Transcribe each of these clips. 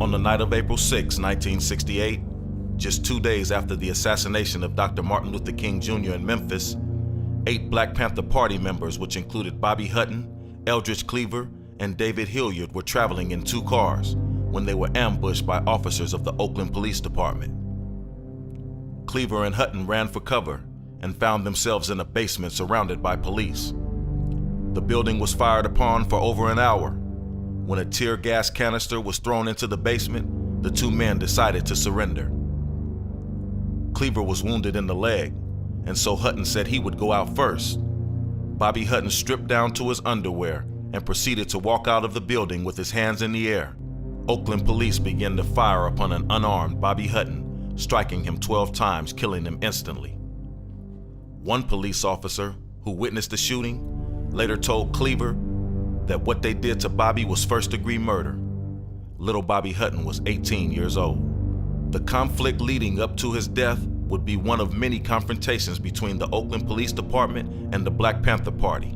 On the night of April 6, 1968, just 2 days after the assassination of Dr. Martin Luther King Jr. in Memphis, 8 Black Panther Party members, which included Bobby Hutton, Eldridge Cleaver, and David Hilliard, were traveling in 2 cars when they were ambushed by officers of the Oakland Police Department. Cleaver and Hutton ran for cover and found themselves in a basement surrounded by police. The building was fired upon for over an hour. When a tear gas canister was thrown into the basement, the 2 men decided to surrender. Cleaver was wounded in the leg, and so Hutton said he would go out first. Bobby Hutton stripped down to his underwear and proceeded to walk out of the building with his hands in the air. Oakland police began to fire upon an unarmed Bobby Hutton, striking him 12 times, killing him instantly. One police officer who witnessed the shooting later told Cleaver that what they did to Bobby was first-degree murder. Little Bobby Hutton was 18 years old. The conflict leading up to his death would be one of many confrontations between the Oakland Police Department and the Black Panther Party.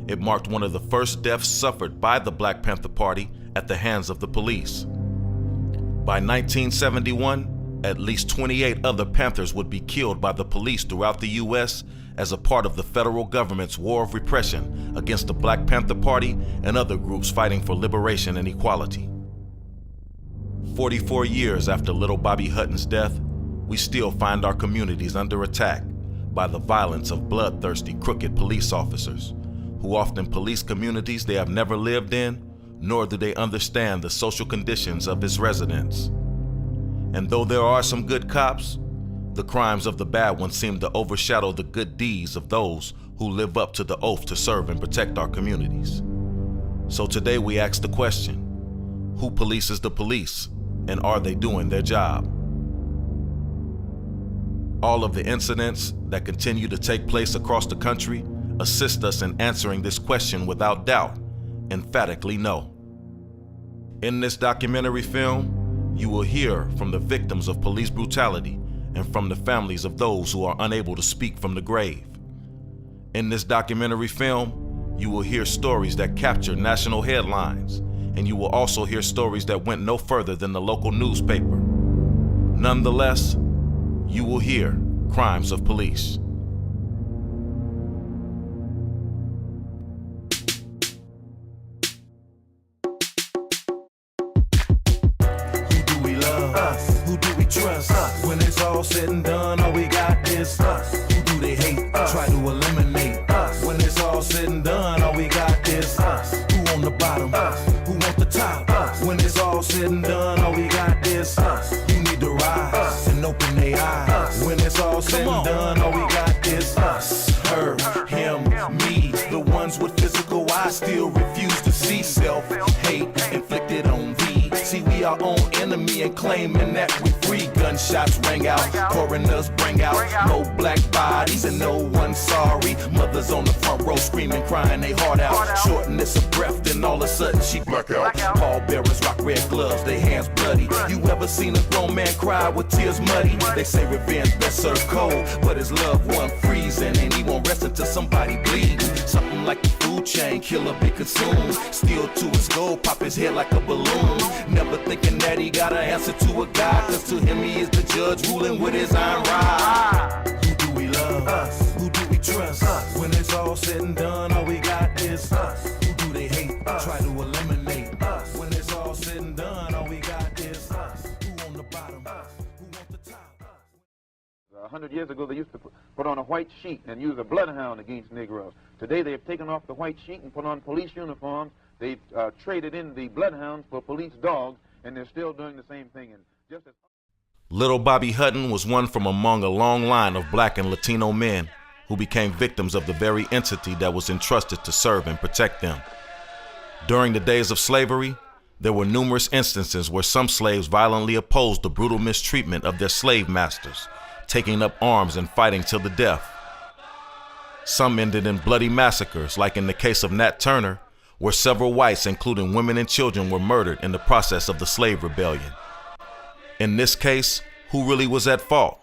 It marked one of the first deaths suffered by the Black Panther Party at the hands of the police. By 1971, at least 28 other Panthers would be killed by the police throughout the U.S. as a part of the federal government's war of repression against the Black Panther Party and other groups fighting for liberation and equality. 44 years after little Bobby Hutton's death, we still find our communities under attack by the violence of bloodthirsty, crooked police officers who often police communities they have never lived in, nor do they understand the social conditions of its residents. And though there are some good cops, the crimes of the bad ones seem to overshadow the good deeds of those who live up to the oath to serve and protect our communities. So today we ask the question, who polices the police, and are they doing their job? All of the incidents that continue to take place across the country assist us in answering this question without doubt, emphatically no. In this documentary film, you will hear from the victims of police brutality and from the families of those who are unable to speak from the grave. In this documentary film, you will hear stories that capture national headlines, and you will also hear stories that went no further than the local newspaper. Nonetheless, you will hear crimes of police. Who do we trust? When it's all said and done, all we got is us. Who do they hate? Try to eliminate us. When it's all said and done, all we got is us. Who on the bottom? Who want the top? When it's all said and done, all we got is us. You need to rise and open their eyes. When it's all said and done, all we got is us. Her, him, me, the ones with physical eyes still refuse to see self-hate inflicted on thee. See, we our own enemy and claiming that we free. Gunshots rang out, coroners bring out no black bodies and no one sorry. Mothers on the front row screaming, crying they heart out. Shortness of breath, then all of a sudden she black out. Pallbearers rock red gloves, their hands bloody. You ever seen a grown man cry with tears muddy? They say revenge best served cold, but his loved one freezing and he won't rest until somebody bleeds. Something like the food chain, killer be consumed. Steal to his goal, pop his head like a balloon. Never thinking that he got an answer to a God, cause to him he is the judge ruling with his iron rod. Who do we love? Us. Who do we trust? Us. When it's all said and done, all we got is us. Who do they hate? Try to eliminate us. When it's all said and done, all we got is us. Who on the bottom? Who want the top? 100 years ago, they used to put on a white sheet and use a bloodhound against Negroes. Today, they have taken off the white sheet and put on police uniforms. They've traded in the bloodhounds for police dogs, and they're still doing the same thing. And just as Little Bobby Hutton was one from among a long line of Black and Latino men who became victims of the very entity that was entrusted to serve and protect them. During the days of slavery, there were numerous instances where some slaves violently opposed the brutal mistreatment of their slave masters, taking up arms and fighting till the death. Some ended in bloody massacres, like in the case of Nat Turner, where several whites, including women and children, were murdered in the process of the slave rebellion. In this case, who really was at fault?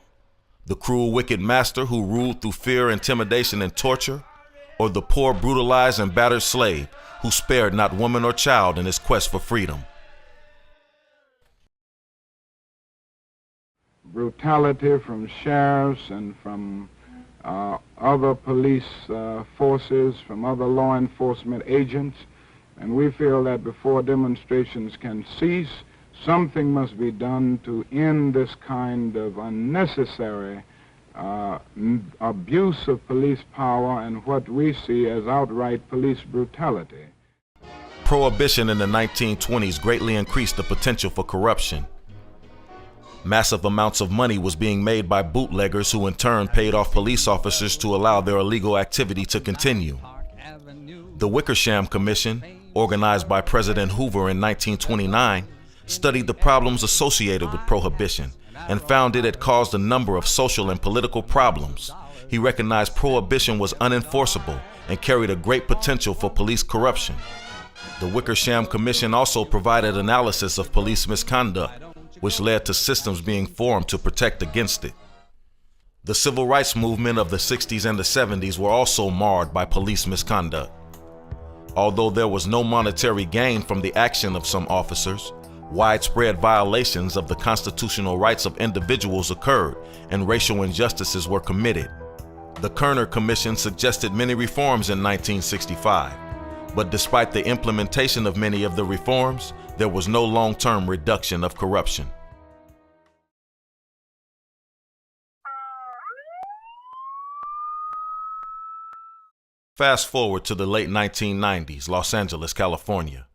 The cruel, wicked master who ruled through fear, intimidation, and torture, or the poor, brutalized, and battered slave who spared not woman or child in his quest for freedom? brutality from sheriffs and from other police forces, from other law enforcement agents, and we feel that before demonstrations can cease, something must be done to end this kind of unnecessary abuse of police power and what we see as outright police brutality. Prohibition in the 1920s greatly increased the potential for corruption. Massive amounts of money was being made by bootleggers who in turn paid off police officers to allow their illegal activity to continue. The Wickersham Commission, organized by President Hoover in 1929, studied the problems associated with prohibition and found it had caused a number of social and political problems. He recognized prohibition was unenforceable and carried a great potential for police corruption. The Wickersham Commission also provided analysis of police misconduct, which led to systems being formed to protect against it. The civil rights movement of the 60s and the 70s were also marred by police misconduct. Although there was no monetary gain from the action of some officers, widespread violations of the constitutional rights of individuals occurred and racial injustices were committed. The Kerner Commission suggested many reforms in 1965, but despite the implementation of many of the reforms, there was no long-term reduction of corruption. Fast forward to the late 1990s, Los Angeles, California.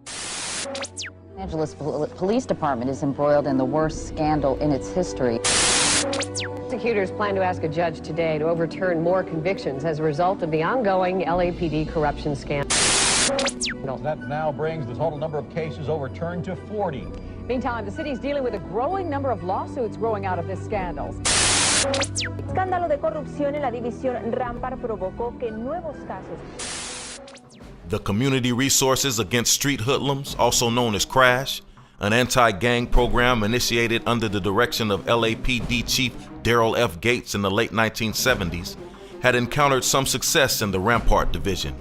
Los Angeles Police Department is embroiled in the worst scandal in its history. Prosecutors plan to ask a judge today to overturn more convictions as a result of the ongoing LAPD corruption scandal. That now brings the total number of cases overturned to 40. Meantime, the city's dealing with a growing number of lawsuits growing out of this scandal. Escándalo de corrupción en la división Rampar provocó que nuevos casos. The Community Resources Against Street Hoodlums, also known as CRASH, an anti-gang program initiated under the direction of LAPD Chief Darrell F. Gates in the late 1970s, had encountered some success in the Rampart Division.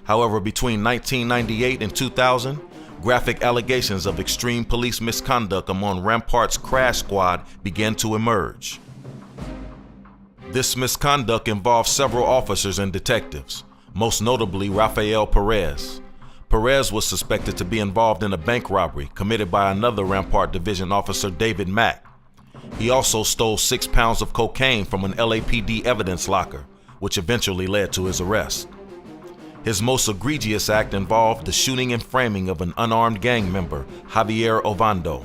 However, between 1998 and 2000, graphic allegations of extreme police misconduct among Rampart's CRASH squad began to emerge. This misconduct involved several officers and detectives, most notably Rafael Perez. Perez was suspected to be involved in a bank robbery committed by another Rampart Division officer, David Mack. He also stole 6 pounds of cocaine from an LAPD evidence locker, which eventually led to his arrest. His most egregious act involved the shooting and framing of an unarmed gang member, Javier Ovando.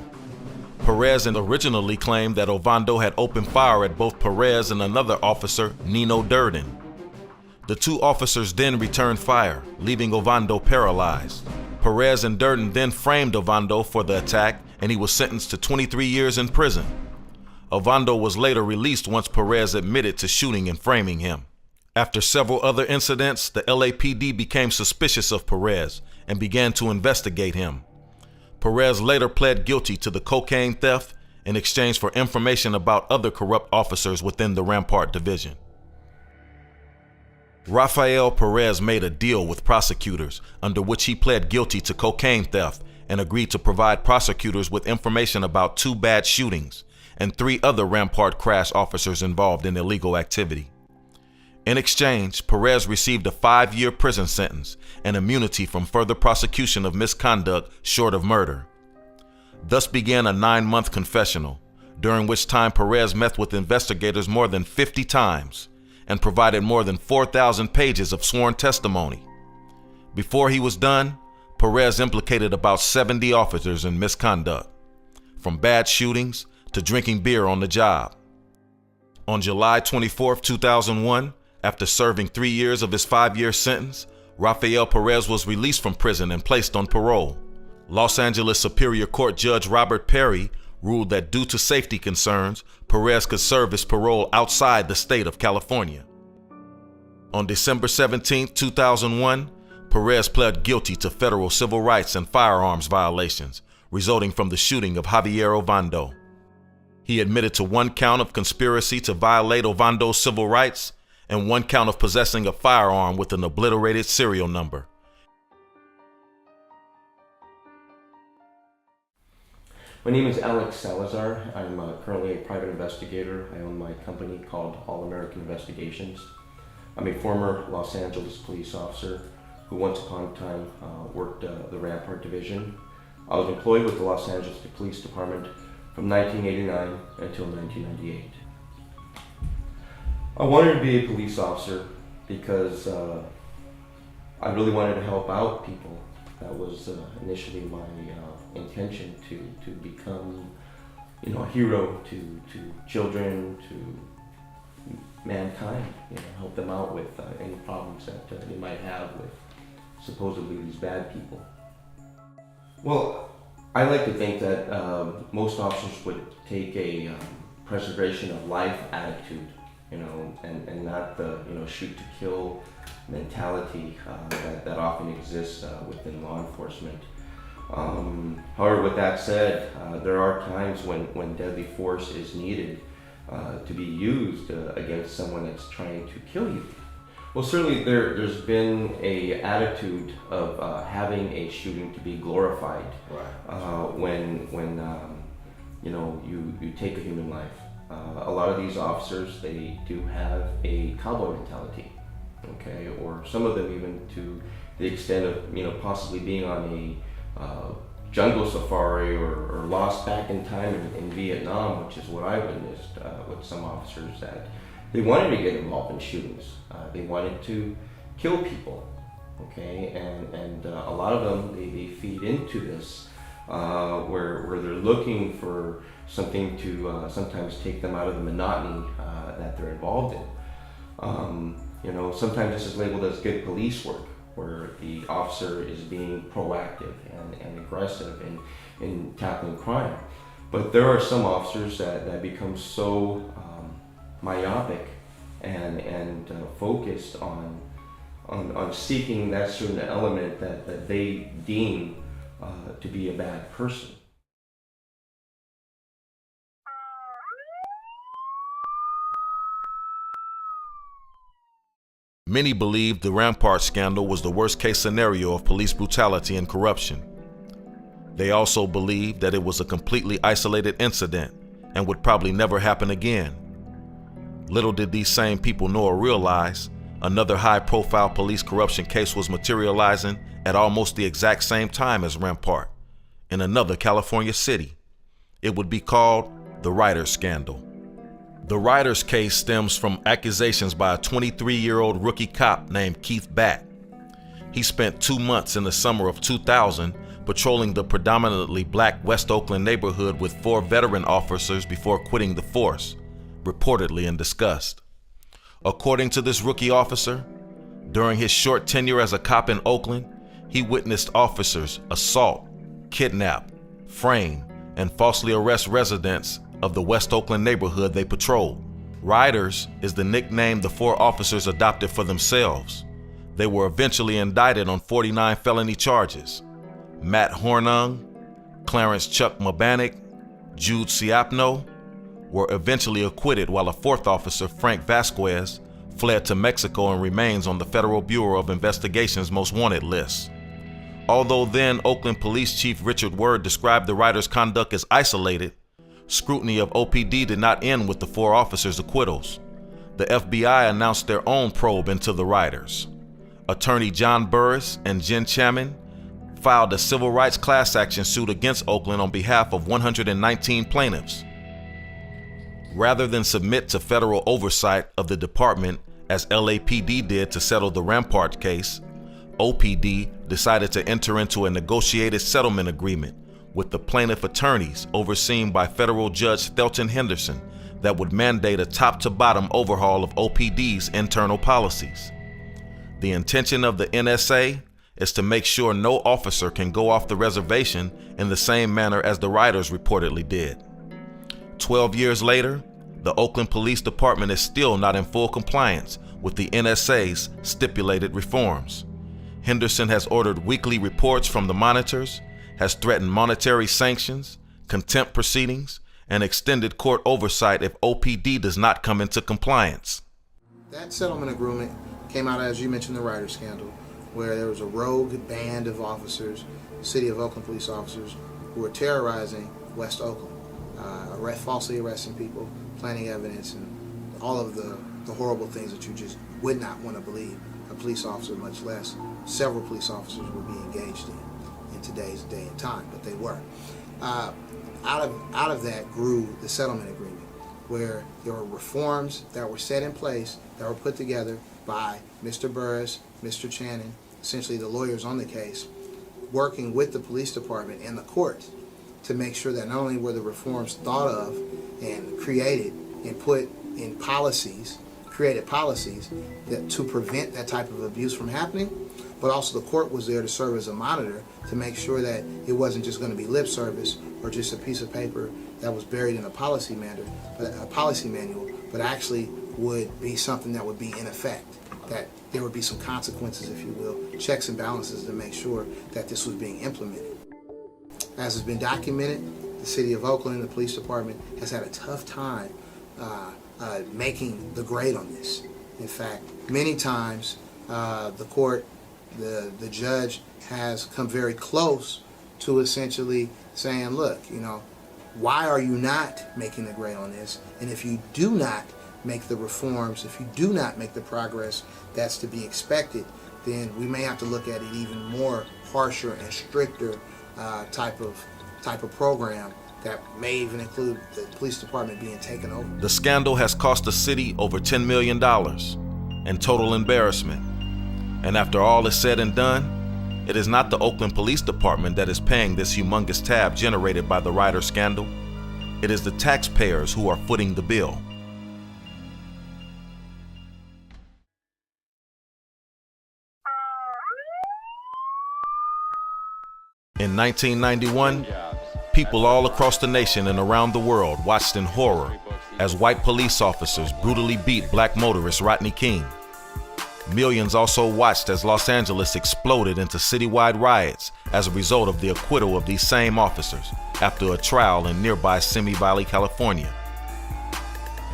Perez originally claimed that Ovando had opened fire at both Perez and another officer, Nino Durden. The two officers then returned fire, leaving Ovando paralyzed. Perez and Durden then framed Ovando for the attack, and he was sentenced to 23 years in prison. Ovando was later released once Perez admitted to shooting and framing him. After several other incidents, the LAPD became suspicious of Perez and began to investigate him. Perez later pled guilty to the cocaine theft in exchange for information about other corrupt officers within the Rampart Division. Rafael Perez made a deal with prosecutors under which he pled guilty to cocaine theft and agreed to provide prosecutors with information about 2 bad shootings and 3 other Rampart CRASH officers involved in illegal activity. In exchange, Perez received a 5-year prison sentence and immunity from further prosecution of misconduct short of murder. Thus began a 9-month confessional, during which time Perez met with investigators more than 50 times and provided more than 4,000 pages of sworn testimony. Before he was done, Perez implicated about 70 officers in misconduct, from bad shootings to drinking beer on the job. On July 24, 2001, after serving 3 years of his 5-year sentence, Rafael Perez was released from prison and placed on parole. Los Angeles Superior Court Judge Robert Perry ruled that due to safety concerns, Perez could serve his parole outside the state of California. On December 17, 2001, Perez pled guilty to federal civil rights and firearms violations resulting from the shooting of Javier Ovando. He admitted to 1 count of conspiracy to violate Ovando's civil rights and 1 count of possessing a firearm with an obliterated serial number. My name is Alex Salazar. I'm currently a private investigator. I own my company called All American Investigations. I'm a former Los Angeles police officer who once upon a time worked the Rampart Division. I was employed with the Los Angeles Police Department from 1989 until 1998. I wanted to be a police officer because I really wanted to help out people. That was initially my intention to become, a hero to children, to mankind, help them out with any problems that they might have with supposedly these bad people. Well, I like to think that most officers would take a preservation of life attitude, and not the shoot to kill mentality that often exists within law enforcement. However, with that said, there are times when deadly force is needed to be used against someone that's trying to kill you. Well, certainly there's been a attitude of having a shooting to be glorified. Right. When you take a human life. A lot of these officers, they do have a cowboy mentality, okay, or some of them even to the extent of possibly being on a jungle safari or lost back in time in Vietnam, which is what I witnessed with some officers, that they wanted to get involved in shootings. They wanted to kill people, okay, and a lot of them, they feed into this where they're looking for something to sometimes take them out of the monotony that they're involved in. Sometimes this is labeled as good police work, where the officer is being proactive and aggressive in tackling crime. But there are some officers that become so myopic and focused on seeking that certain element that they deem to be a bad person. Many believed the Rampart scandal was the worst-case scenario of police brutality and corruption. They also believed that it was a completely isolated incident and would probably never happen again. Little did these same people know or realize another high-profile police corruption case was materializing at almost the exact same time as Rampart, in another California city. It would be called the Ryder Scandal. The Ryder's case stems from accusations by a 23-year-old rookie cop named Keith Batt. He spent 2 months in the summer of 2000 patrolling the predominantly black West Oakland neighborhood with 4 veteran officers before quitting the force, reportedly in disgust. According to this rookie officer, during his short tenure as a cop in Oakland, he witnessed officers assault, kidnap, frame, and falsely arrest residents of the West Oakland neighborhood they patrolled. Riders is the nickname the 4 officers adopted for themselves. They were eventually indicted on 49 felony charges. Matt Hornung, Clarence Chuck Mabanek, Jude Siapno were eventually acquitted, while a 4th officer, Frank Vasquez, fled to Mexico and remains on the Federal Bureau of Investigation's most wanted list. Although then Oakland Police Chief Richard Word described the Riders' conduct as isolated, scrutiny of OPD did not end with the 4 officers' acquittals. The FBI announced their own probe into the Riders. Attorney John Burris and Jen Chaman filed a civil rights class action suit against Oakland on behalf of 119 plaintiffs. Rather than submit to federal oversight of the department as LAPD did to settle the Rampart case, OPD decided to enter into a negotiated settlement agreement with the plaintiff attorneys overseen by federal Judge Thelton Henderson that would mandate a top-to-bottom overhaul of OPD's internal policies. The intention of the NSA is to make sure no officer can go off the reservation in the same manner as the Riders reportedly did. 12 years later, the Oakland Police Department is still not in full compliance with the NSA's stipulated reforms. Henderson has ordered weekly reports from the monitors, has threatened monetary sanctions, contempt proceedings, and extended court oversight if OPD does not come into compliance. That settlement agreement came out, as you mentioned, the Ryder scandal, where there was a rogue band of officers, City of Oakland police officers, who were terrorizing West Oakland, falsely arresting people, planting evidence, and all of the horrible things that you just would not want to believe a police officer, much less several police officers, would be engaged in today's day and time, but they were. Out of that grew the settlement agreement, where there were reforms that were set in place, that were put together by Mr. Burris, Mr. Channon, essentially the lawyers on the case, working with the police department and the court to make sure that not only were the reforms thought of and created and put in policies, created policies that to prevent that type of abuse from happening, but also the court was there to serve as a monitor to make sure that it wasn't just going to be lip service or just a piece of paper that was buried in a policy manual, but actually would be something that would be in effect, that there would be some consequences, if you will, checks and balances to make sure that this was being implemented. As has been documented, the city of Oakland and the police department has had a tough time making the grade on this. In fact, many times the court, the judge has come very close to essentially saying, look, why are you not making the grade on this? And if you do not make the reforms, if you do not make the progress that's to be expected, then we may have to look at it even more harsher and stricter type of program that may even include the police department being taken over. The scandal has cost the city over $10 million in total embarrassment. And after all is said and done, it is not the Oakland Police Department that is paying this humongous tab generated by the Ryder scandal. It is the taxpayers who are footing the bill. In 1991, people all across the nation and around the world watched in horror as white police officers brutally beat black motorist Rodney King. Millions also watched as Los Angeles exploded into citywide riots as a result of the acquittal of these same officers after a trial in nearby Simi Valley, California.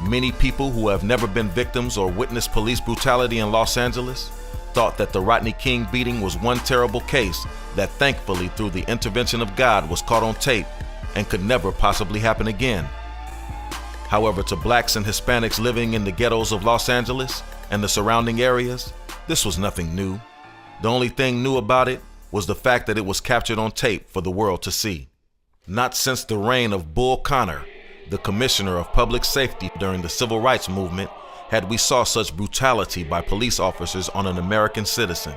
Many people who have never been victims or witnessed police brutality in Los Angeles thought that the Rodney King beating was one terrible case that thankfully through the intervention of God was caught on tape and could never possibly happen again. However, to blacks and Hispanics living in the ghettos of Los Angeles and the surrounding areas, this was nothing new. The only thing new about it was the fact that it was captured on tape for the world to see. Not since the reign of Bull Connor, the Commissioner of Public Safety during the Civil Rights Movement, had we saw such brutality by police officers on an American citizen.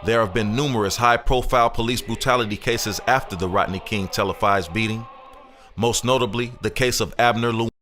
There have been numerous high-profile police brutality cases after the Rodney King televised beating, most notably the case of Abner Lewis.